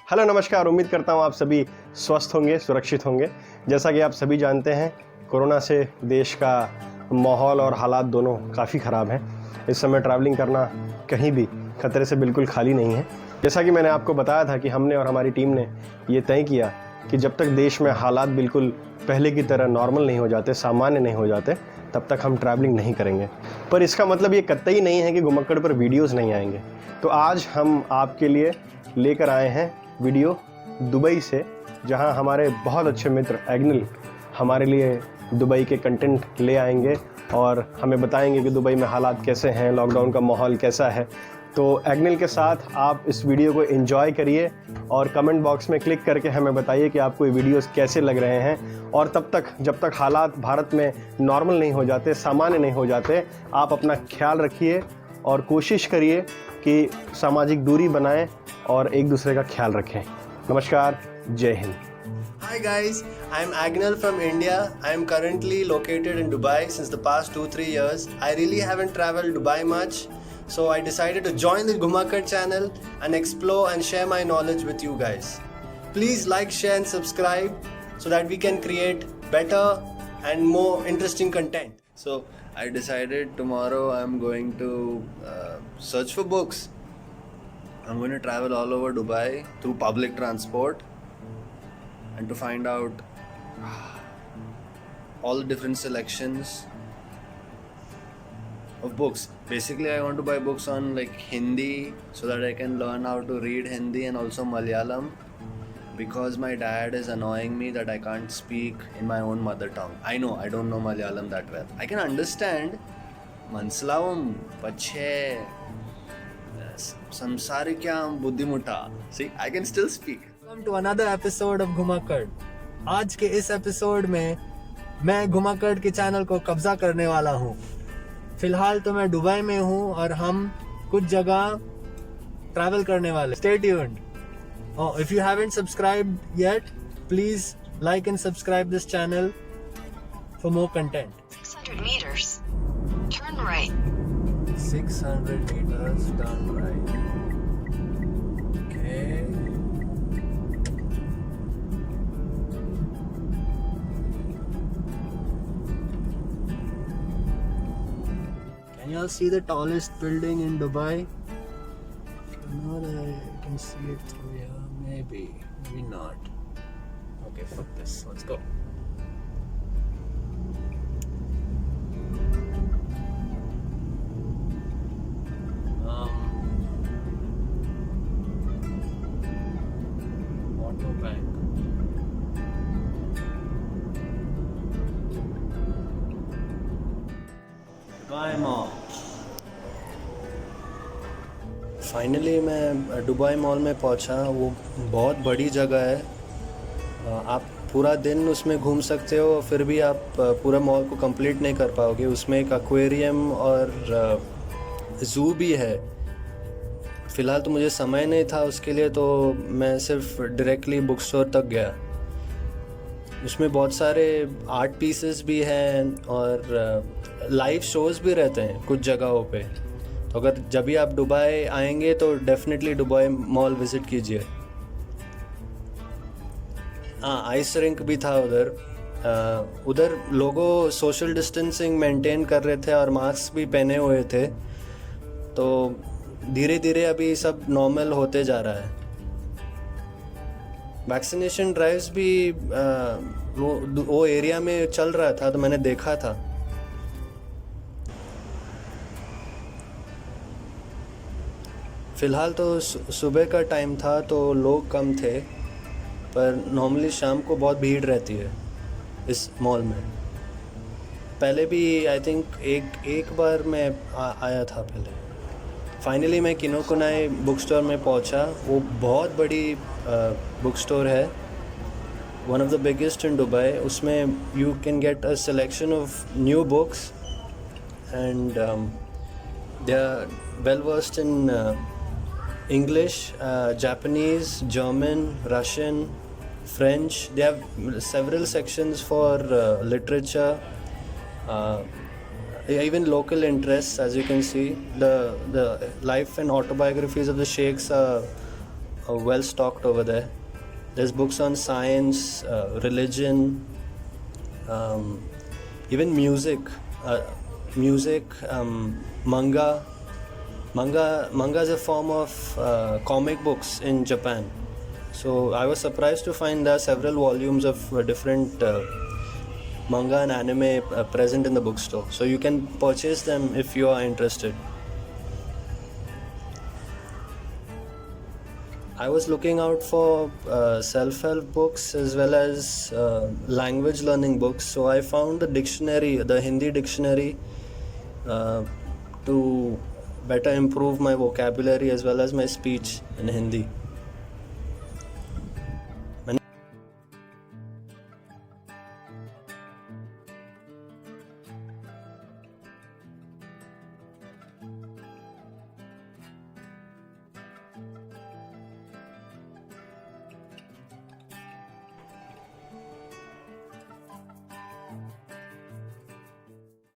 Hello नमस्कार, उम्मीद करता हूँ आप सभी स्वस्थ होंगे, सुरक्षित होंगे। जैसा कि आप सभी जानते हैं, कोरोना से देश का माहौल और हालात दोनों काफ़ी ख़राब हैं। इस समय ट्रैवलिंग करना कहीं भी खतरे से बिल्कुल खाली नहीं है। जैसा कि मैंने आपको बताया था कि हमने और हमारी टीम ने ये तय किया कि जब तक देश में हालात बिल्कुल पहले की तरह नॉर्मल नहीं हो जाते, सामान्य नहीं हो जाते, तब तक हम ट्रैवलिंग नहीं करेंगे। पर इसका मतलब ये कतई नहीं है कि घुमक्कड़ पर वीडियोज़ नहीं आएंगे। तो आज हम आपके लिए लेकर आए हैं वीडियो दुबई से, जहां हमारे बहुत अच्छे मित्र एग्निल हमारे लिए दुबई के कंटेंट ले आएंगे और हमें बताएंगे कि दुबई में हालात कैसे हैं, लॉकडाउन का माहौल कैसा है। तो एग्निल के साथ आप इस वीडियो को एंजॉय करिए और कमेंट बॉक्स में क्लिक करके हमें बताइए कि आपको ये वीडियोस कैसे लग रहे हैं। और तब तक, जब तक हालात भारत में नॉर्मल नहीं हो जाते, सामान्य नहीं हो जाते, आप अपना ख्याल रखिए और कोशिश करिए कि सामाजिक दूरी बनाएं और एक दूसरे का ख्याल रखें। नमस्कार, जय Hind. Hi guys, I am Agnel from India. I am currently located in Dubai since the past 2-3 years. I really haven't traveled Dubai much, so I decided to join the Gumakar channel and explore and share my knowledge with you guys. Please like, share and subscribe so that we can create better and more interesting content. So I decided tomorrow I'm going to search for books. I'm going to travel all over Dubai through public transport and to find out all the different selections of books. Basically, I want to buy books on like Hindi so that I can learn how to read Hindi and also Malayalam, because my dad is annoying me that I can't speak in my own mother tongue. I know I don't know Malayalam that well. I can understand Manslavam, Pache, Samsarikyam, Buddhimuta. See, I can still speak. Welcome to another episode of घुमाकड़। आज के इस episode में मैं घुमाकड़ के channel को कब्जा करने वाला हूँ। फिलहाल तो मैं दुबई में हूँ और हम कुछ जगह ट्रैवल करने वाले। Stay tuned. If you haven't subscribed yet, please like and subscribe this channel for more content. 600 meters. Turn right. 600 meters, turn right. Okay. Can you all see the tallest building in Dubai? Not I can see it through here. Maybe not. Okay, fuck this. Let's go. Auto bank. Dubai Mall. Finally मैं Dubai mall में पहुंचा। वो बहुत बड़ी जगह है, आप पूरा दिन उसमें घूम सकते हो, फिर भी आप पूरा मॉल को कंप्लीट नहीं कर पाओगे। उसमें एक एक्वेरियम और ज़ू भी है। फ़िलहाल तो मुझे समय नहीं था उसके लिए, तो मैं सिर्फ डायरेक्टली बुक स्टोर तक गया। उसमें बहुत सारे आर्ट पीसेस भी हैं और लाइव शोज़ भी रहते हैं कुछ जगहों पे। तो अगर जब भी आप दुबई आएंगे तो डेफिनेटली दुबई मॉल विज़िट कीजिए। हाँ, आइस रिंक भी था उधर। उधर लोगों सोशल डिस्टेंसिंग मेंटेन कर रहे थे और मास्क भी पहने हुए थे। तो धीरे धीरे अभी सब नॉर्मल होते जा रहा है। वैक्सीनेशन ड्राइव्स भी वो एरिया में चल रहा था, तो मैंने देखा था। फ़िलहाल तो सुबह का टाइम था तो लोग कम थे, पर नॉर्मली शाम को बहुत भीड़ रहती है इस मॉल में। पहले भी आई थिंक एक बार मैं आया था पहले। फाइनली मैं किनोकुनाई बुक स्टोर में पहुंचा। वो बहुत बड़ी बुक स्टोर है, one of the biggest in Dubai. उसमें you can get a selection of new books and they are well versed in English, Japanese, German, Russian, French. They have several sections for literature, even local interests. As you can see, the life and autobiographies of the sheikhs are well stocked over there. There's books on science, religion, even music, manga. Manga is a form of comic books in Japan. So I was surprised to find there are several volumes of different manga and anime present in the bookstore. So you can purchase them if you are interested. I was looking out for self-help books as well as language learning books. So I found the Hindi dictionary to better improve my vocabulary as well as my speech in Hindi.